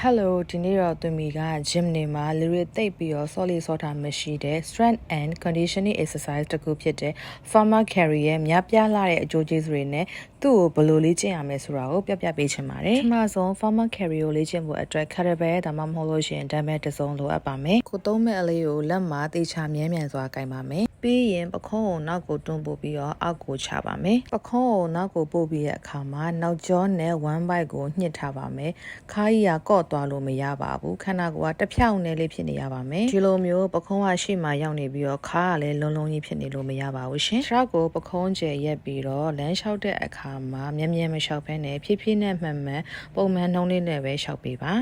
Hello ဒီနေ့တော့သူမီက gym နေမှာလူတွေတိတ်ပြီးတော့ solid ဆော့တာမရှိတဲ့ strength and conditioning exercise တစ်ခုဖြစ်တဲ့ farmer carry ရဲ့များပြားလာတဲ့အကျိုးကျေးဇူးတွေနဲ့သူ့ကိုဘယ်လိုလေ့ကျင့်ရမလဲဆိုတာကိုပြပြပေးချင်ပါတယ်။ပထမဆုံး farmer carry ကိုလေ့ကျင့်ဖို့အတွက် kettlebell ဒါမှမဟုတ်လို့ရှိရင် dumbbell တစ်စုံလိုအပ်ပါမယ်။ကိုသုံးမဲ့အလေးကိုလက်မှာတေချာမြဲမြံစွာကင်ပါမယ်။ပြီးရင်ပခုံးကိုနောက်ကိုတွန်းပို့ပြီးတော့အောက်ကိုချပါမယ်။ပခုံးကိုနောက်ကိုပို့ပြီးတဲ့အခါမှာနောက်ကျောနဲ့ one bite ကိုညှစ်ထားပါမယ်။ခါးကြီးကကော့သွားလို့မရပါဘူးခန္ဓာကိုယ်ကတစ်ဖြောင်းနဲ့လေးဖြစ်နေရပါမယ်ဒီလိုမျိုးပခုံးကရှေ့မှာရောက်နေပြီးတော့ခါးကလည်းလုံးလုံးကြီးဖြစ်နေလို့မရပါဘူးရှင်ခြေထောက်ကိုပခုံးကျယ်ရက်ပြီးတော့လမ်းလျှောက်တဲ့အခါမှာမြဲမြဲမလျှောက်ဖဲနဲ့ဖြည်းဖြည်းနဲ့မှန်မှန်ပုံမှန်နှုံးလေးနဲ့ပဲလျှောက်ပေးပါ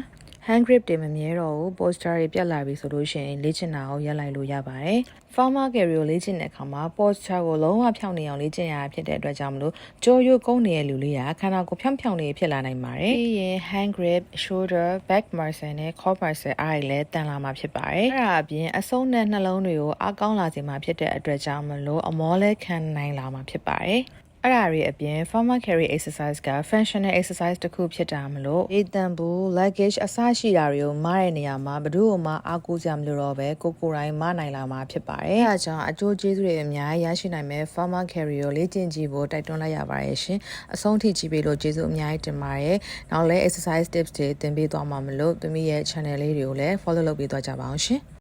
hand grip တွေမမြဲတော့ဘူး posture တွေပြတ်လာပြီဆိုလို့ရှိရင်လေ့ကျင့်တာကိုရပ်လိုက်လို့ရပါတယ် farmer carry ကိုလေ့ကျင့်တဲ့အခါမှာ posture ကိုလုံးဝဖြောင်းနေအောင်လေ့ကျင့်ရတာဖြစ်တဲ့အတွက်ကြောင့်မလို့ကြောရွကုန်းနေတဲ့လူလေးကခန္ဓာကိုယ်ဖြောင်းနေဖြစ်လာနိုင်ပါတယ်ပြီးရင် hand grip shoulder back muscle နဲ့ core muscle အားတွေလည်းတန်လာမှာဖြစ်ပါတယ်အဲ့ဒါအပြင်အဆုံးနဲ့နှလုံးတွေကိုအားကောင်းလာစေမှာဖြစ်တဲ့အတွက်ကြောင့်မလို့အမောလဲခံနိုင်လာမှာဖြစ်ပါတယ်အဲ့ဒါတွေအပြင် farmer carry exercise က functional exercise တစ်ခုဖြစ်တာမလို့အေးတန်ဘူး luggage အစရှိတာတွေကိုမတဲ့နေရာမှာဘယ်သူ့မှအားကိုးစရာမလိုတော့ပဲကိုယ်တိုင်မနိုင်လာမှာဖြစ်ပါတယ်။အဲဒါကြောင့်အကျိုးကျေးဇူးတွေအများကြီးရရှိနိုင်မယ် farmer carry ကိုလေ့ကျင့်ကြည့်ဖို့တိုက်တွန်းလိုက်ရပါတယ်ရှင်။အဆုံးထိကြည့်ပေးလို့ကျေးဇူးအများကြီးတင်ပါတယ်။နောက်လည်း exercise tips တွေသင်ပေးသွားမှာမလို့သူမရဲ့ channel လေးတွေကိုလည်း follow လုပ်ပေးသွားကြပါအောင်ရှင်။